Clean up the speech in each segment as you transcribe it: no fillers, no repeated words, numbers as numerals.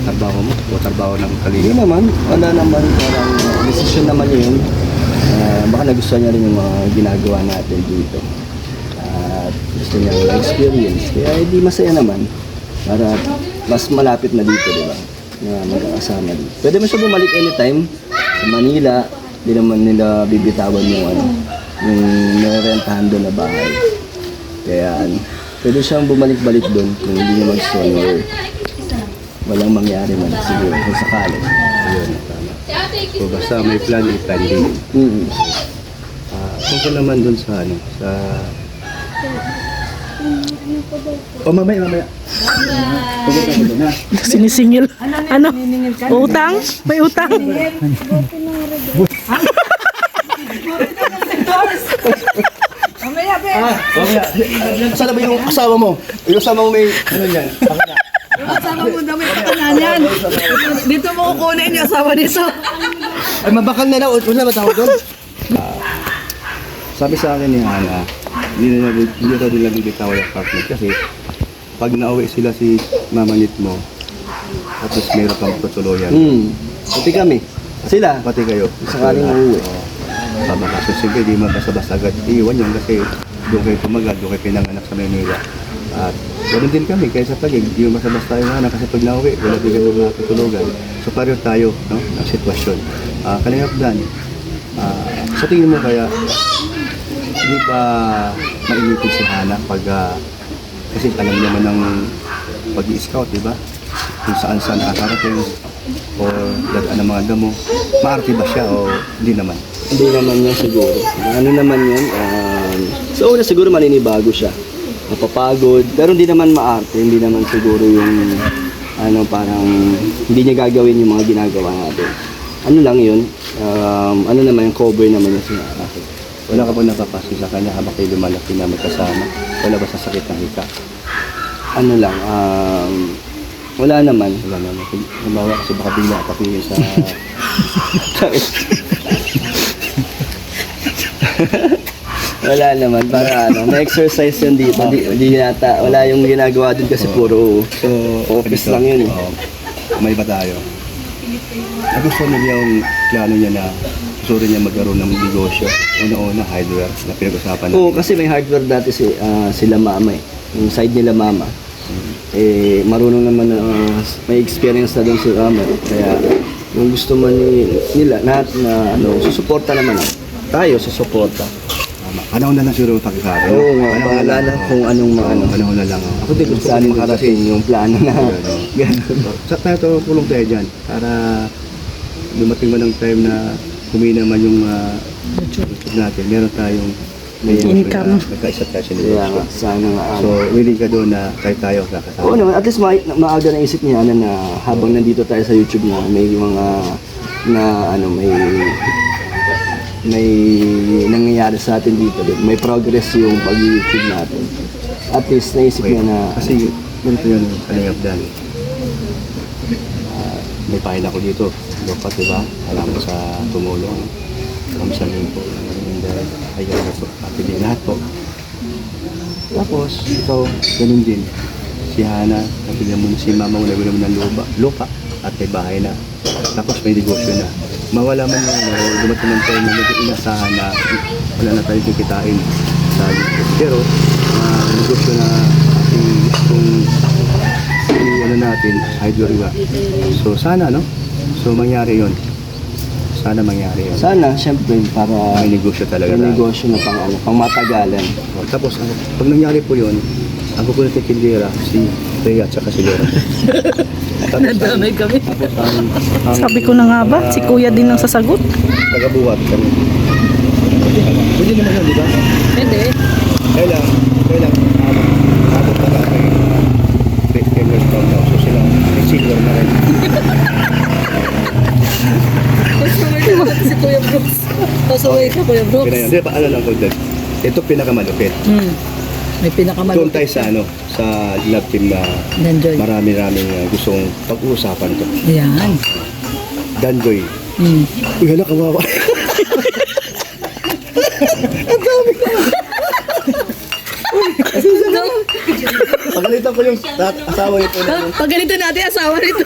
trabaho mo o trabaho ng Hindi kalingap? naman, wala naman, parang decision naman yun. Baka nagustuhan niya rin yung mga ginagawa natin dito. At gusto niya experience. Kaya hindi masaya naman. Para mas malapit na dito, di ba? Na magkakasama dito. Pwede mo siya bumalik anytime sa Manila. Hindi naman nila bibitawan yung yung nirerentahan doon na bahay. Kaya pwede siyang bumalik-balik doon kung hindi niya mag-stone or walang mangyari man siguro kung sakali. Ayun, tama. So basta may plan, i-plan din. Mm-hmm. Tungkol naman dun sa ano, sa... O mamaya. Pumunta ko dun ha. Sinisingil. Ano? Utang? May utang? Mamaya. Saan na ba yung asawa mo? Yung asawa mo may ano yan? Asawa mo daw may pakanan yan. Dito mo kukunin yung asawa nito. Ay, mabakal na daw. Wala ba tawag doon? Sabi sa akin ni Hana, hindi daw nila bibitaw yung partner kasi pag nauwi sila si mamanit mo, tapos mayroon kang tutuluyan. Pati kami. Sila. Pati kayo. Sakaling uuwi. Tama kasi siyempre di mabasa-basta agad iiwan yun kasi doon kayo tumagal, doon kayo pinanganak sa Manila. At ganoon din kami, kaya sa Taguig, di basta-basta yung anak kasi pag nauwi, wala din kami matutulugan. So pareho tayo ng sitwasyon. Kalingap Dan, sa tingin mo kaya, hindi ba mainitin si Hana pag, kasi alam naman ng pag-i-scout, di ba? Kung saan nakakarating o dadaan ng mga damo, maarte ba siya o hindi naman? Hindi naman yan siguro. Ano naman yan? So una siguro maninibago siya. Mapapagod. Pero hindi naman maarte. Hindi naman siguro yung parang hindi niya gagawin yung mga ginagawa natin. Ano lang yun? Ano naman yung cover naman yung sinarasin. Wala ka ba napapasin sa kanya habang kayo lumalaki na magkasama? Wala ba sa sakit ng hika? Ano lang, wala naman. Wala naman. Lumawa kasi baka bigla kapingin sa... Wala naman, para may exercise yun dito. Di yata, wala yung ginagawa dun kasi puro So, office lang yun. May ba tayo? Gusto niya yung plano niya na gusto rin niya magkaroon ng negosyo. Una-una, hardware na pinag-usapan natin. Oo, kasi may hardware dati sila mama eh. Yung side nila mama. Marunong naman may experience na doon si mama. Kaya yung gusto man nila, lahat na susuporta naman. Tayo susuporta. Panahon na lang siguro yung pagkakari. Oo nga, wala na kung anong Panahon na lang. Ako din gusto saan makarating yung plano na gano'n. Sa tayo tulong tayo dyan para dumating mo ng time na kumina man yung YouTube natin. Meron tayong Income. Nagkaisa tayo sa Kaya nga, negosyo. sana nga. So, willing ka doon na kahit tayo kakasama. Oo naman, at least maaga na isip niya na habang nandito tayo sa YouTube na may mga may nangyayari sa atin dito. May progress yung pag-YouTube natin. At least naisip niya na Kasi ganito yun, Kalingap Dan. May pahil ako dito. Lokat, diba? Alam mo sa tumulong. Kamsanin po. Ayaw na po. Pili lahat po. Tapos, ikaw, ganun din. Si Hana, napili mo na si Mama mo, nabili mo ng lupa at may bahay na. Tapos may negosyo na. Mawala man yun, dumating ng time na inasahan na wala na tayong kikitain sa YouTube. Pero, negosyo na kung natin, hydro iba. So, sana, no? So, mangyari yon. Sana mangyari yun. sana, syempre, para May negosyo talaga may na. negosyo na pang matagalan. Tapos, pag nangyari po yun, ang kukulit ng tindera, si Rhea at saka si Laura. Nadamay kami. Sabi ko na nga ba, si kuya din ang sasagot. Tagabuhat kami. Pwede naman yun, di ba? Hindi. Kailang, abot na kami. Fingers down daw. So sila, may silver na rin. Customer ka naman si Kuya Brooks. Pasaway ka Kuya Brooks. Kaya yun. Di ba, ano lang ko dyan? Ito pinakamalupit. May Doon pinakamalupit. tayo sa love team na Danjoy. marami-raming gustong pag-uusapan to. Yan. Danjoy. Mm. Uy, hala, kawawa. Ang dami ka. Pagalitan ko yung asawa nito na. Pag ganito natin, asawa nito.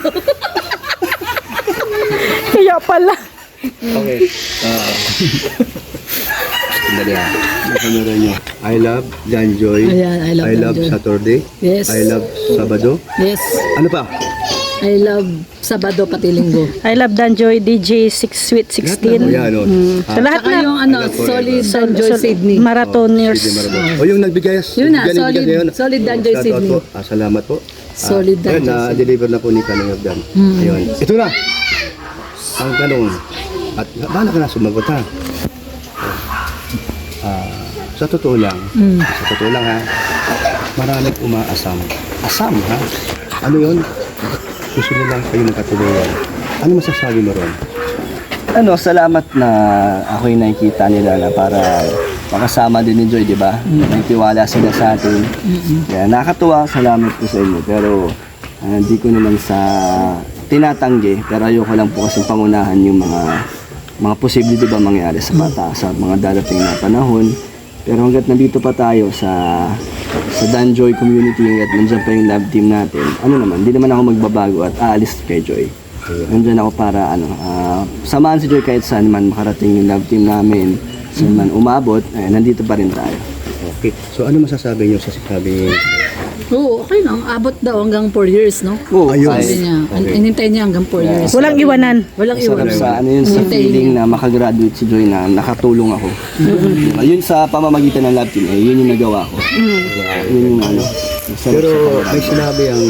Kaya pala. Okay. Sandali ha. Kamera nyo. I love Danjoy. Ayan, I love Danjoy. Saturday. Yes. I love Sabado. Yes. Ano pa? I love Sabado pati Linggo. I love Danjoy DJ 6 Sweet 16. Yan, o. Sa lahat Saka na. yung ano, I love forever. Solid Danjoy Sydney. Marathoners. Sige, Maraming. O yung nagbigay. Yun na, bigyan ni solid- Bigay ngayon. solid Danjoy Shout out Sydney. po. Salamat po. Solid Danjoy Ayun, na-deliver na po ni Kanang Agdan. Ayun. Ito na. Ang tanong. At bahala ka na sumagot ha. Sa totoo lang. Sa totoo lang ha. Maraming umaasam. Asam ha. Ano yun? Gusto nilang kayo magkatuluyan. Ano masasabi mo ron? Ano, salamat na ako yung nakikita nila na para makasama din ni Joy, di ba? Nagtiwala sila sa atin. Kaya nakakatuwa, salamat po sa inyo. Pero hindi ko naman sa tinatanggi, pero ayoko lang po kasi pangunahan yung mga posible, di ba, mangyari sa bata, sa mga darating na panahon. Pero hanggat nandito pa tayo sa Danjoy community, hanggat nandiyan pa yung love team natin, ano naman, hindi naman ako magbabago at aalis kay Joy. Nandiyan ako para samahan si Joy kahit saan man makarating yung love team namin, saan man umabot, nandito pa rin tayo. Okay. So ano masasabi niyo sa sinabi? Oo, okay lang. Abot daw hanggang 4 years, no? Oo, Ayun. Sabi niya. Inintay niya hanggang 4 years. Walang iwanan. Walang Sarap iwan. sa ano yun sa Hintayin feeling niya. na makagraduate si Joy na nakatulong ako. Yun sa pamamagitan ng love team, yun yung nagawa ko. Yun yung ano. Sarap Pero sa may pakiramdam. sinabi ang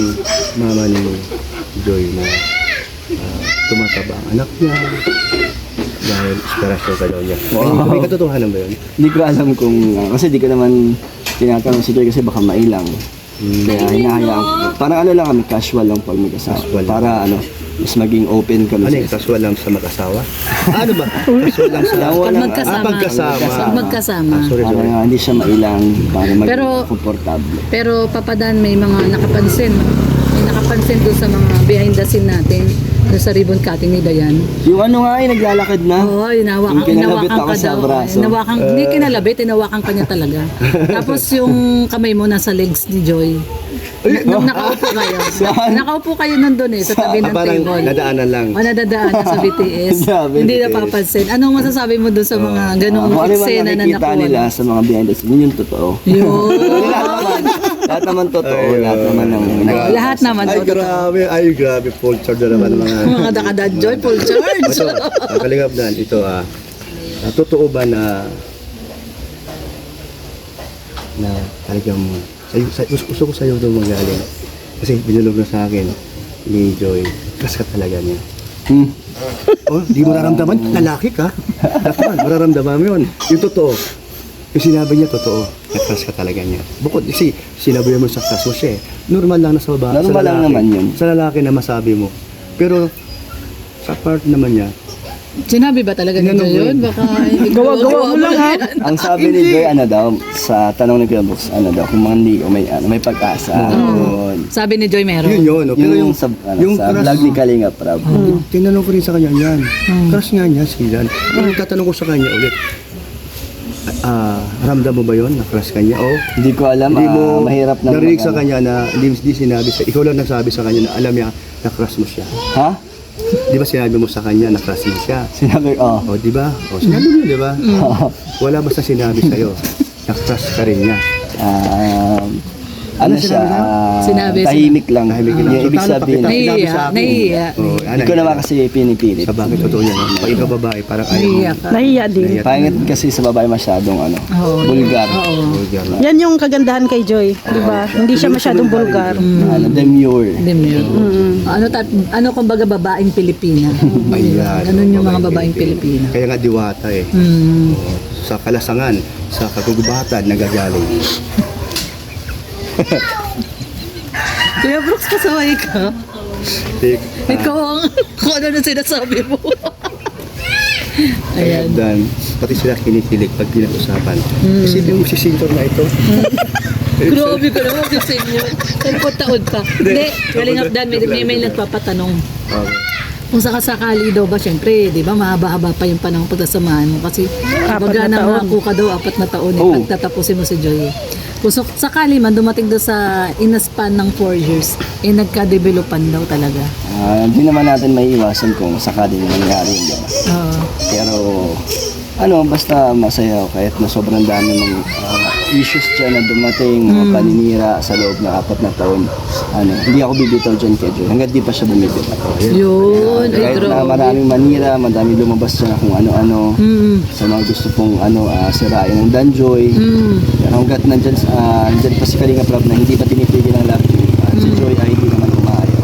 mama ni Joy na tumataba ang anak niya dahil inspirasyon ka daw niya. May katotohanan ba yun? Hindi ko alam kung, kasi di ko naman tinatanong si Joy kasi baka mailang. Kaya hinahayaan ko. Parang ano lang kami, casual lang pag mag-asawa. Casual lang. Para ano, mas maging open kami. Ano yung casual lang sa mag-asawa? Ano ba? Casual lang sa... Pag magkasama. pagkasama. Pag magkasama. Sorry, Para sorry. hindi siya mailang, para maging Pero- komportable. Pero papadan may mga nakapansin. May nakapansin doon sa mga behind the scene natin. Doon sa ribbon cutting ni Dayan. Yung ano nga inaglalakad na. Oo, inawakan, Yung kinalabit inawakan ako ka sa daw. braso. Inawakan, hindi kinalabit, inawakan ka niya talaga. Tapos yung kamay mo nasa legs ni Joy. Nung nakaupo kayo. Saan? Nakaupo kayo nandun sa tabi ng Parang table. nadaanan lang. O nadadaan na sa BTS. Sabi, Hindi BTS. napapansin. Anong masasabi mo doon sa mga ganong Kung ano man eksena na nakikita nakuha? nila sa mga behind the scenes, yun yung totoo. Yun. Lahat naman totoo, Ayun. lahat naman ng Lahat naman Ay, totoo. grabe. Ay, grabe. Full charge na naman mga... Mga dakadad Joy, full charge. Ito, kalingap na. Ito, totoo ba na talagang gusto ko sa'yo daw magaling. Kasi binulog na sa akin ni Joy. Kas ka talaga niya. Oh, di mo nararamdaman? Lalaki ka? Dapat, mararamdaman mo yun. Yung totoo. Yung sinabi niya, totoo. Nag-crush ka talaga niya. Bukod, kasi sinabi mo sa kaso siya eh. Normal lang na sa babae. Normal sa lang lalaki. naman yun. Sa lalaki na masabi mo. Pero, sa part naman niya, Sinabi ba talaga ni Joy yun? Baka Gawa-gawa mo lang ha. Ang sabi ni Joy, ano daw, sa tanong ni Kuya Brooks, ano daw, kung hindi, o may pag-asa. Yun. Sabi ni Joy meron. yun yun. No? Pero Yung sa, sa crush- vlog ni Kalinga Prab. Tinanong ko rin sa kanya yan. Crush nga niya si Dan. Pero tatanong ko sa kanya ulit. Ramdam mo ba yun? Na-crush ka niya? Oh, Hindi ko alam, hindi mo mahirap na narinig sa kanya na hindi sinabi sa ikaw lang nagsabi sa kanya na alam niya na crush mo siya. Ha? Di ba sinabi mo sa kanya na crush mo siya? Sinabi, oh. O, di ba? O, sinabi mo, di ba? Wala basta sinabi sa'yo. Na-crush ka rin niya. Ano siya, Sinabi, tahimik lang. Tahimik lang. Yung ibig Talo, sabihin, pakita- sinabi sa akin. Nahihiya. Oh, hindi ko naman kasi pinipilit. Sa bakit totoo yan? Pag ikaw babae, parang ayaw mo. Nahihiya ka. Nahiya din. Pangit kasi sa babae masyadong ano, Oo. vulgar. Oo. Vulgar lang. Yan yung kagandahan kay Joy, di ba? Hindi siya masyadong vulgar. Ano, demure. Hindi mo yun. Ano kumbaga babaeng Pilipina? Ayan. Ganun yung mga babaeng Pilipina. Kaya nga diwata eh. Mm. Oo. Sa kalasangan, sa kagubatan, nagagaling. Kuya Brooks, kasaway ka. Ikaw ang kung ano na sinasabi mo. Ayan. Dan, pati sila kinikilig pag pinag-usapan. Isipin mo si Sintor na ito. Grabe ka naman kasi inyo. Taon ka. Hindi, galing up dan, may nagpapatanong. Kung sakasakali daw ba, syempre, di ba, mahaba-haba pa yung panahon pagkasamahan mo. Kasi, 4 baga na taon. nangako ka daw, 4 na taon, Oo. pagtatapusin mo si Joy. Kung sakali man dumating doon sa in a span ng 4 years, nagka-developan daw talaga. Hindi naman natin may iwasan kung sakaling mangyari yun, di ba? Oo. Pero basta masaya ako kahit na sobrang dami ng issues dyan na dumating, mga paninira sa loob ng 4 na taon. Hindi ako bibitaw dyan kay Joy. Hanggat di pa siya bumibitaw. Yun, ay Kahit na grabe. maraming manira, madaming lumabas dyan na kung ano-ano. Sa mga gusto pong sirain ng Danjoy. Pero hanggat nandyan pa si Kalinga Prab na hindi pa tinipigil ang love team, si Joy ay hindi naman umaayaw.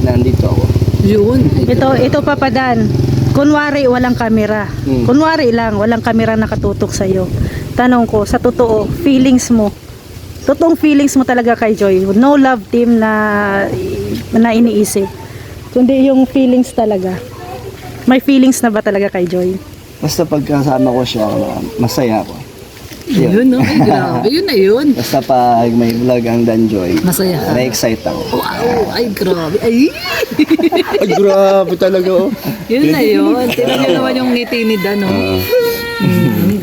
Nandito ako. Yun. Ay, Ito papadan. Kunwari walang kamera. Kunwari lang walang kamera nakatutok sa iyo. Tanong ko, sa totoo, feelings mo. Totoong feelings mo talaga kay Joy. No love team na iniisip. Kundi yung feelings talaga. May feelings na ba talaga kay Joy? Basta pagkasama ko siya, masaya ako. yun, no? Ay, grabe. Yun na yun. Basta pag may vlog ang Danjoy, Masaya ka. na-excite ako. Wow, ay grabe. Ay, Ay, grabe talaga, oh. yun na yun. Tingnan nyo naman yung ngiti ni Dan, no?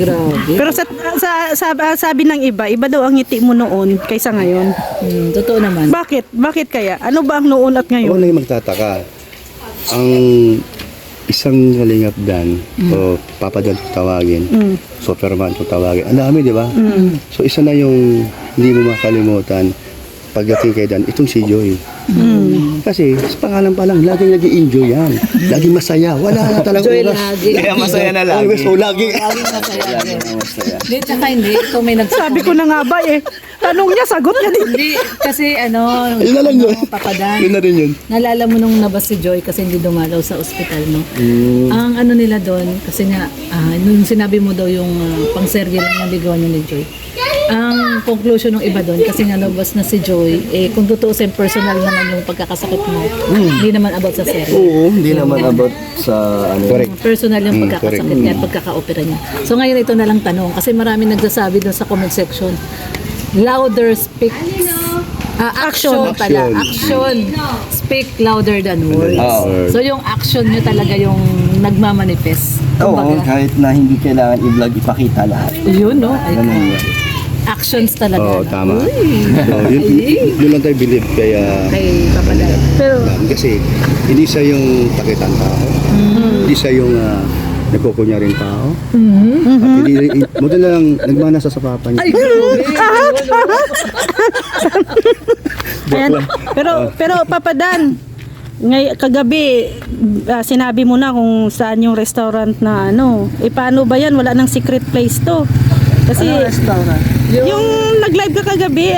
Grabe. Pero sabi ng iba daw ang ngiti mo noon kaysa ngayon. Totoo naman. Bakit? Bakit kaya? Ano ba ang noon at Ako ngayon? na yung magtataka. Ang isang Kalingap Dan o Papa Dan kung tawagin, Superman kung tawagin. Ang dami, di ba? So isa na yung hindi mo makalimutan pagdating kay Dan, itong si Joy. Kasi sa pangalan pa lang, laging nag-i-enjoy yan. Laging masaya. Wala na talagang Joy oras. lagi. Kaya masaya na lagi. Always, so lagi. Laging masaya. Lagi na masaya. Hindi, tsaka hindi. Ito may Sabi ko na nga ba eh. Tanong niya, sagot niya din. Hindi, kasi Yun na lang yun. Papadan. Yun na rin yun. Nalala mo nung nabas si Joy kasi hindi dumalaw sa ospital, no? Ang ano nila doon, kasi nga, nung sinabi mo daw yung pang-serye lang yung ligawan niya ni Joy. Ang conclusion ng iba doon, kasi nga nabas na si Joy, kung tutuusin personal naman yung pagkakasakit mo, hindi naman about sa serye. Oo, hindi naman about sa Correct. Personal yung pagkakasakit correct. niya, pagkaka-opera niya. So ngayon ito na lang tanong, kasi marami nagsasabi doon sa comment section, louder speaks action pala. Action speak louder than words. Oo. So yung action nyo talaga yung nagmamanifest. Oo, Kumbaga, kahit na hindi kailangan i-vlog, ipakita lahat. yun, no? Ay, Ganun yun. actions talaga. Oo, no? tama. Uy, So, yun lang tayo believe kaya kay Papadan. Pero kasi hindi siya yung takitang tao. Hindi siya yung nagkukunyaring tao. At hindi, model lang, nagmana sa papa niya. Ay, grabe. ayan. Pero papadan. Kagabi sinabi mo na kung saan yung restaurant na paano ba yan? Wala nang secret place to. Kasi Restaurant. yung nag-live ka kagabi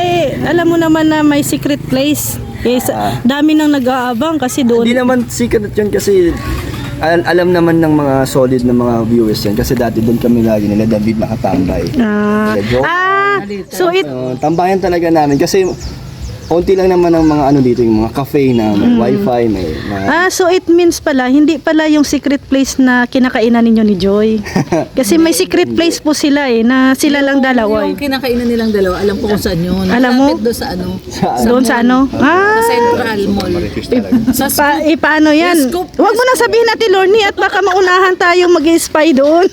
alam mo naman na may secret place. Dami nang nag-aabang kasi Hindi doon. naman secret yun kasi alam naman ng mga solid na mga viewers yan kasi dati doon kami lagi nila David nakatambay. Joke. So Tambayan talaga namin kasi konti lang naman ang mga dito, yung mga cafe na may wifi, may so it means pala hindi pala yung secret place na kinakainan ninyo ni Joy. Kasi may secret place po sila na sila lang dalawa. Yung kinakainan nilang dalawa, alam ko kung saan yun. Alam mo? Malapit doon sa Doon sa Sa Central Mall. Marites talaga. Sa paano yan? Scoop. Huwag mo na sabihin natin, Lorny, at baka maunahan tayong mag-spy doon.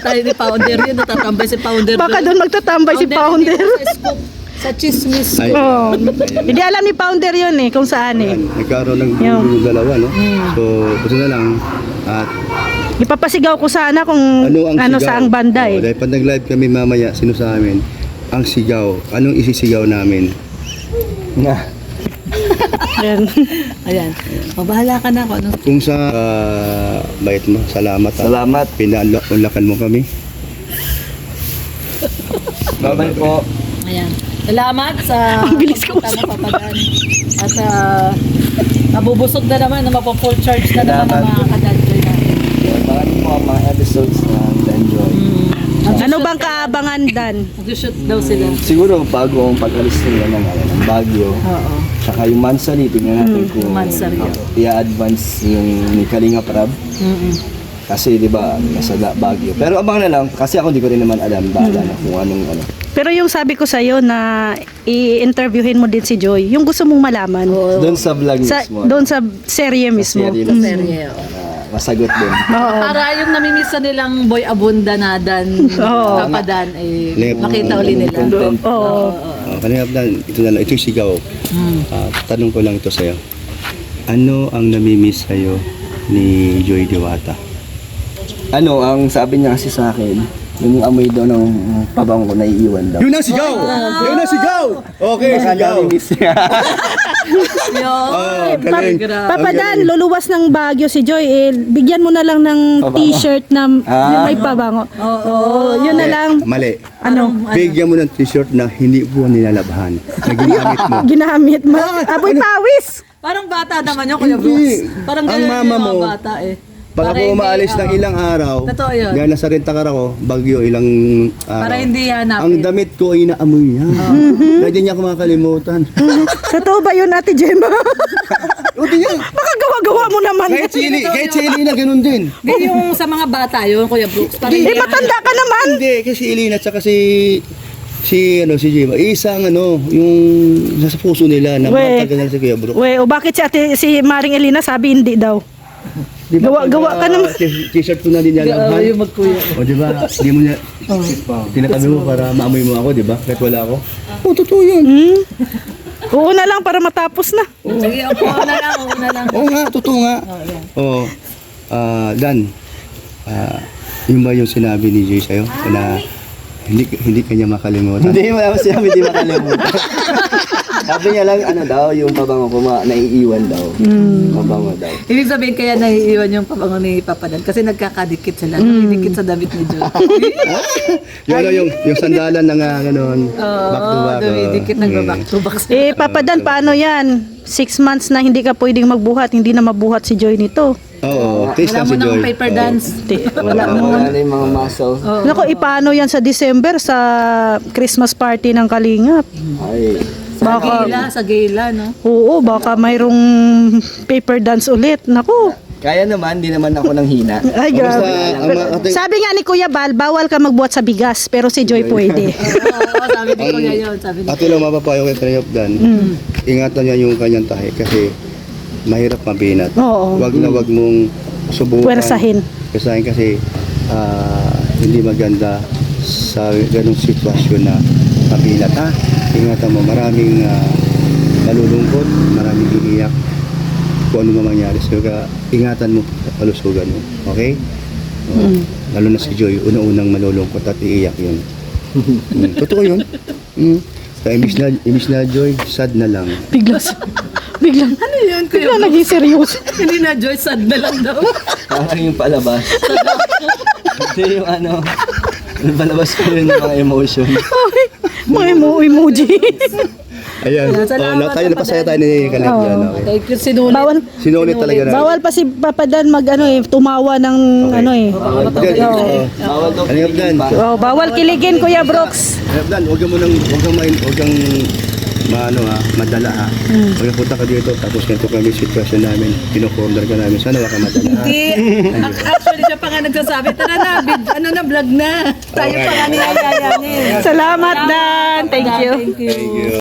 tayo ni Founder yun, natatambay si Founder. Baka doon magtatambay si Founder. Sa chismis. Ay, Oh. Hindi alam ni Founder yun kung saan nagkaroon ng Yung dalawa, no? So, gusto na lang, at Ipapasigaw ko sana kung ano ang sigaw? saang banda Dahil pag nag-live kami mamaya, sino sa amin, ang sigaw. Anong isisigaw namin? Ayan. Ayan. O, bahala ka na kung ano. Kung sa bait mo, salamat. Salamat. Pinalakan mo kami. Bye-bye po. Ayan. Salamat sa bilis ko pagpunta mo, Papadan. At mabubusog na naman, na mapo-full charge na naman ang mga kadadjoy natin. Baka po ang mga episodes na Danjoy. Ano bang kaabangan, Dan? Mag-shoot daw sila. Siguro bago ang pag-alis nila ng Baguio, Oo. saka yung Mansari, tingnan natin kung Mansari. i-advance yung ni Kalinga Prab. Kasi di ba nasa Baguio. Pero abang na lang kasi ako di ko rin naman alam bahala na kung anong Pero yung sabi ko sa'yo na i-interviewin mo din si Joy, yung gusto mong malaman. doon sa vlog mismo. Doon sa serye mismo. serye Mm. Serye, oo. masagot din. Oo. Para yung namimiss na nilang Boy Abunda na Dan, Papadan, makita uli nila. Content. Oo. Kanina plan, ito na lang, ito yung sigaw. Tanong ko lang ito sa'yo. Ano ang namimiss sa'yo ni Joy Diwata? Ano, ang sabi niya kasi sa akin, yung amoy daw ng pabang ko naiiwan daw. Yun ang sigaw! Yun ang sigaw! Okay, sigaw! Miss niya. Oh, galing. Papa Dan, luluwas ng Baguio si Joy. Bigyan mo na lang ng Pabango. t-shirt na yung may pabango. Oo, yun na lang. Mali. Ano? Bigyan mo ng t-shirt na hindi po nilalabhan. Na ginamit mo. Ginamit mo. Aboy pawis. Parang bata naman yun, Kuya Hindi. Brooks. Parang Ang ganun mama yung mga mo, bata eh. Pag Para ako hindi, umaalis ng ilang araw, Totoo yun. dahil nasa Rentacar ako, Bagyo ilang araw. Para hindi hanapin. Ang damit ko ay inaamoy niya. Pwede niya ako makakalimutan. Totoo ba yun, Ate Gemma? O di yan. Baka gawa-gawa mo naman. Kahit si Elena, ganun din. Hindi yung sa mga bata yun, Kuya Brooks. Para hindi Matanda ka naman. Hindi, kasi Elena at saka si Jima, isang yung nasa puso nila na We. matagal na si Kuya Bro. O bakit si Maring Elena sabi hindi daw? Gawa ka naman. T-shirt ko na din niya hanapin. labhan. Yung magkuya. O di ba? Hindi mo niya tinatabi mo para maamoy mo ako, di ba? Kahit wala ako. Oh, totoo yun. Oo na lang para matapos na. Sige, upo na lang, upo na lang. Oo nga, totoo nga. Oo. Dan, yun ba yung sinabi ni Jay sa'yo na hindi kanya makalimutan? Hindi mo naman siya, hindi makalimutan. Sabi niya lang, yung pabango ko naiiwan daw. Pabango daw. Ibig sabihin kaya naiiwan yung pabango ni Papadan kasi nagkakadikit sila. Nagdikit sa damit ni Joy. yung sandalan na nga, gano'n, back to back. Dumidikit back to back. Papa Dan, paano yan? 6 months na hindi ka pwedeng magbuhat. Hindi na mabuhat si Joy nito. Oo, taste Wala lang mo si Joy. ng paper dance. Wala na yung mga muscle. Naku, paano yan sa December sa Christmas party ng Kalingap? Ay, Sa gala, no? Oo, baka mayroong paper dance ulit. Naku. kaya naman, di naman ako nang hina. Ay, grabe. Sabi nga ni Kuya Bal, bawal ka magbuhat sa bigas, pero si Joy pwede. Oo, sabi ni Kuya yun. Sabi ni Ato lang mapapayo kay Treyop Dan, ingatan niya yung kanyang tahi kasi mahirap mabinat. Oo. Wag na wag mong subukan. Pwersahin. Pwersahin kasi hindi maganda sa ganung sitwasyon na mabinat. Ingatan mo, maraming nalulungkot, maraming iiyak kung ano man mangyari. So, ingatan mo sa kalusugan mo. Okay? Lalo na si Joy, unang-unang malulungkot at iiyak yun. Totoo yun. Kaya imbis na Joy, sad na lang. Biglang, ano yun, Kuya biglang naging seryoso. Hindi na Joy, sad na lang daw. Parang yung palabas. Hindi yung palabas ko yun yung mga emotion. Mga emoji. Ayan. Salamat, Tayo napasaya tayo ni Kaleb yan. Okay. Thank you, sinulit. Bawal, Sinulit talaga na. bawal pa si Papa Dan tumawa ng Bawal daw Kaleb Dan. bawal kiligin Kuya Brooks. Kaleb Dan, huwag kang madala ha. Pag punta ka dito, tapos ganito kami sitwasyon namin, pino-corner ka namin, sana wala ka madala ha. Hindi. Actually, siya pa nga nagsasabi, tara na, vlog na. Tayo pa nga niyayayanin. Salamat Dan. Thank you. Thank you. Thank you.